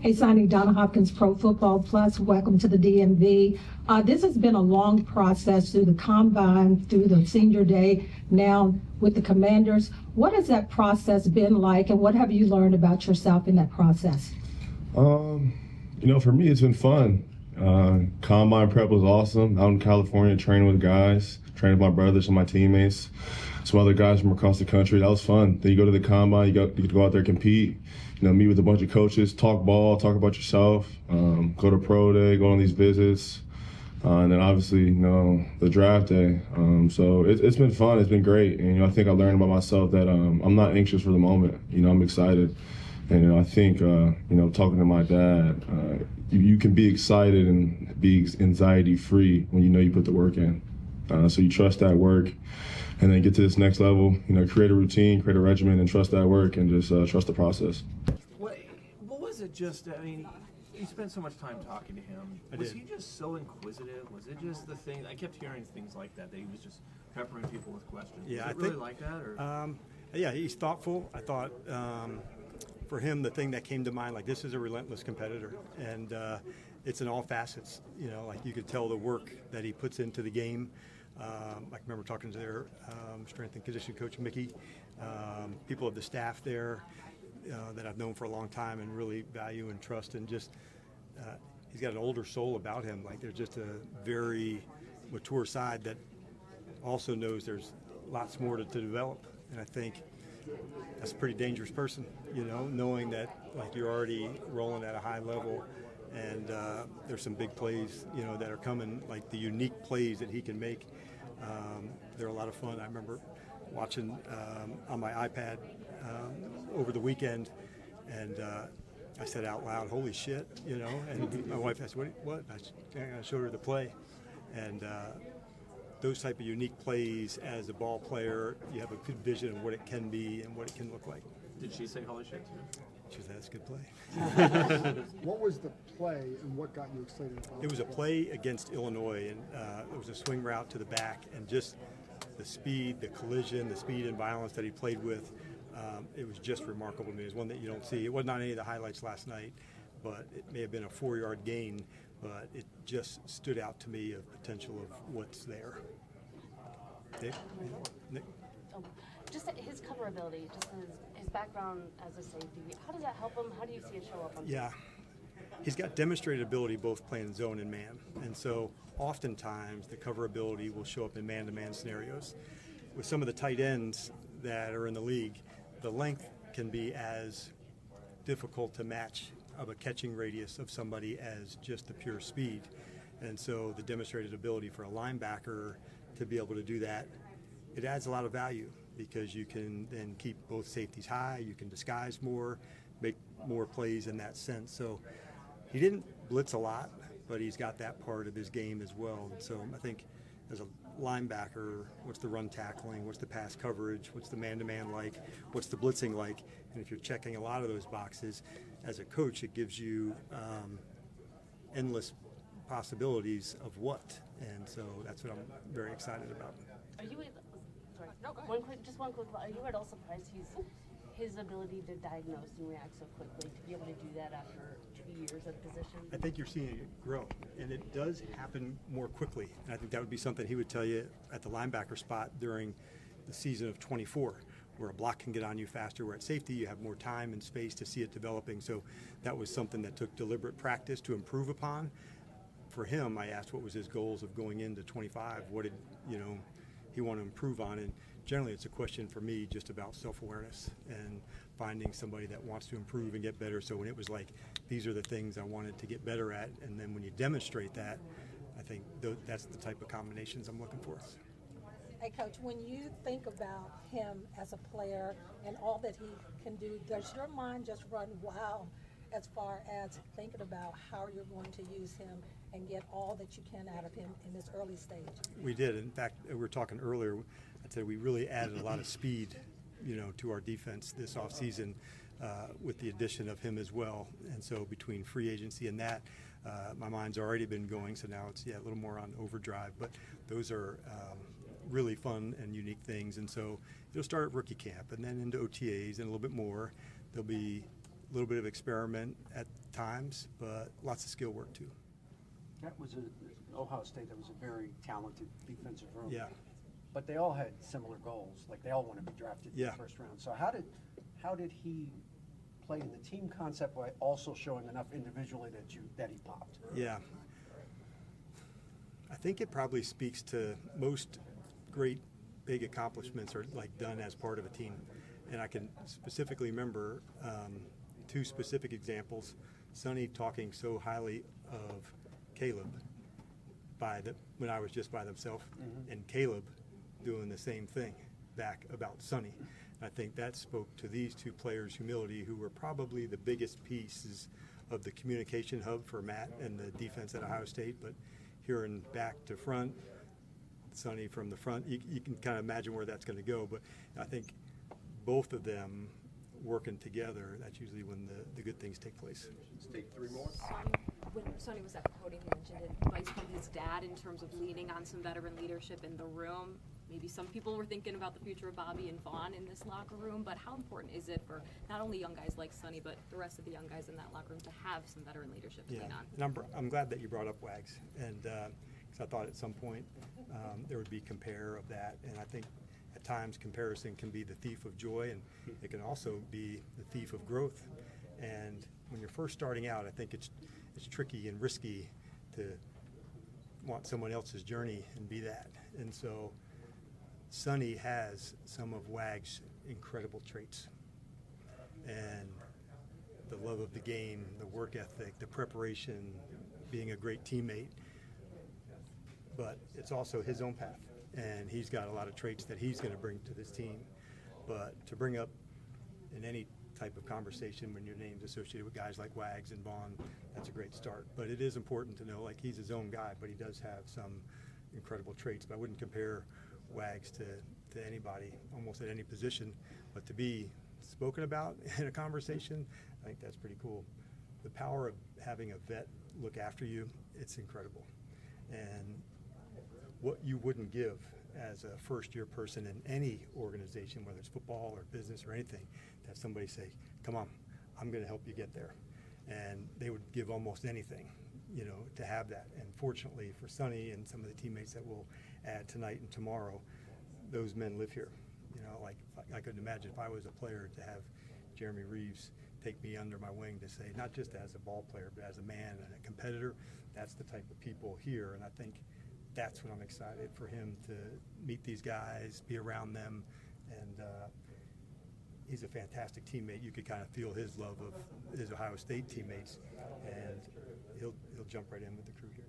Hey, Sonny, Donna, Hopkins, Pro Football Plus. Welcome to the DMV. This has been a long process through the combine, through the senior day, now with the Commanders. What has that process been like, and what have you learned about yourself in that process? For me, it's been fun. Combine prep was awesome. Out in California, training with guys, training with my brothers and my teammates, some other guys from across the country. That was fun. Then you go to the combine, you get to go out there, compete, meet with a bunch of coaches, talk ball, talk about yourself, go to pro day, go on these visits, and then obviously, the draft day. So it's been fun. It's been great. And, I think I learned about myself that I'm not anxious for the moment. I'm excited. And I think, talking to my dad, you can be excited and be anxiety-free when you put the work in. So you trust that work and then get to this next level, create a routine, create a regimen, and trust that work and just trust the process. What was it just, you spent so much time talking to him. Was he just so inquisitive? Was it just the thing? I kept hearing things like that he was just peppering people with questions. Yeah, was it really like that? Or? Yeah, he's thoughtful. I thought for him, the thing that came to mind, like, this is a relentless competitor. And it's in all facets. Like, you could tell the work that he puts into the game. I remember talking to their strength and conditioning coach, Mickey, people of the staff there that I've known for a long time and really value and trust, and just he's got an older soul about him. Like, there's just a very mature side that also knows there's lots more to develop. And I think that's a pretty dangerous person, knowing that, like, you're already rolling at a high level, and there's some big plays, that are coming, like the unique plays that he can make. They're a lot of fun. I remember watching on my iPad over the weekend, and I said out loud, "Holy shit!" And my wife asked, "What?" I showed her the play, and those type of unique plays as a ball player, you have a good vision of what it can be and what it can look like. Did she say holy shit too? She said, "That's a good play." What was the play and what got you excited about it? It was a play against Illinois, and it was a swing route to the back, and just the speed, the collision, the speed and violence that he played with, it was just remarkable to me. It was one that you don't see. It wasn't on any of the highlights last night, but it may have been a 4-yard gain, but it just stood out to me of potential of what's there. Nick? Just his cover ability, just his background as a safety, how does that help him? How do you see it show up on Yeah. He's got demonstrated ability both playing zone and man. And so oftentimes the cover ability will show up in man-to-man scenarios. With some of the tight ends that are in the league, the length can be as difficult to match of a catching radius of somebody as just the pure speed. And so the demonstrated ability for a linebacker to be able to do that, it adds a lot of value, because you can then keep both safeties high, you can disguise more, make more plays in that sense. So he didn't blitz a lot, but he's got that part of his game as well. And so I think as a linebacker, what's the run tackling, what's the pass coverage, what's the man-to-man like, what's the blitzing like? And if you're checking a lot of those boxes, as a coach, it gives you endless possibilities of what. And so that's what I'm very excited about. Are you one quick are you at all surprised his ability to diagnose and react so quickly, to be able to do that after 2 years of position? I think you're seeing it grow, and it does happen more quickly. And I think that would be something he would tell you at the linebacker spot during the season of 24, where a block can get on you faster, where at safety you have more time and space to see it developing. So that was something that took deliberate practice to improve upon. For him, I asked what was his goals of going into 25. What did he want to improve on? And generally it's a question for me just about self-awareness and finding somebody that wants to improve and get better. So when it was like, these are the things I wanted to get better at, and then when you demonstrate that, I think that's the type of combinations I'm looking for. Hey, Coach, when you think about him as a player and all that he can do, does your mind just run wild as far as thinking about how you're going to use him and get all that you can out of him in this early stage? We did. In fact, we were talking earlier, I'd say we really added a lot of speed, to our defense this offseason with the addition of him as well. And so between free agency and that, my mind's already been going, so now it's a little more on overdrive. But those are really fun and unique things. And so it'll start at rookie camp and then into OTAs and a little bit more. There'll be little bit of experiment at times, but lots of skill work too. That was Ohio State. That was a very talented defensive room. Yeah. But they all had similar goals. Like they all want to be drafted in the first round. So how did he play in the team concept while also showing enough individually that he popped? Yeah. I think it probably speaks to most great big accomplishments are like done as part of a team. And I can specifically remember 2 specific examples. Sonny talking so highly of Caleb when I was just by themselves, and Caleb doing the same thing back about Sonny. And I think that spoke to these 2 players' humility, who were probably the biggest pieces of the communication hub for Matt and the defense at Ohio State. But hearing back to front, Sonny from the front, you can kind of imagine where that's going to go. But I think both of them working together, that's usually when the good things take place. Let's take 3 more. When Sonny was at the podium, he mentioned advice from his dad in terms of leaning on some veteran leadership in the room. Maybe some people were thinking about the future of Bobby and Vaughn in this locker room, but how important is it for not only young guys like Sonny, but the rest of the young guys in that locker room to have some veteran leadership to lean on? And I'm glad that you brought up Wags, and because I thought at some point there would be compare of that, and I think at times comparison can be the thief of joy, and it can also be the thief of growth. And when you're first starting out, I think it's tricky and risky to want someone else's journey and be that. And so Sonny has some of Wag's incredible traits, and the love of the game, the work ethic, the preparation, being a great teammate. But it's also his own path, and he's got a lot of traits that he's going to bring to this team. But to bring up in any type of conversation when your name's associated with guys like Wags and Vaughn, that's a great start. But it is important to know, like, he's his own guy, but he does have some incredible traits. But I wouldn't compare Wags to anybody, almost at any position. But to be spoken about in a conversation, I think that's pretty cool. The power of having a vet look after you, it's incredible. And what you wouldn't give as a first-year person in any organization, whether it's football or business or anything, to have somebody say, come on, I'm going to help you get there. And they would give almost anything, to have that. And fortunately for Sonny and some of the teammates that we'll add tonight and tomorrow, those men live here. Like I couldn't imagine if I was a player to have Jeremy Reeves take me under my wing to say, not just as a ball player, but as a man and a competitor. That's the type of people here. And I think that's what I'm excited for him to meet these guys, be around them, and he's a fantastic teammate. You could kind of feel his love of his Ohio State teammates, and he'll jump right in with the crew here.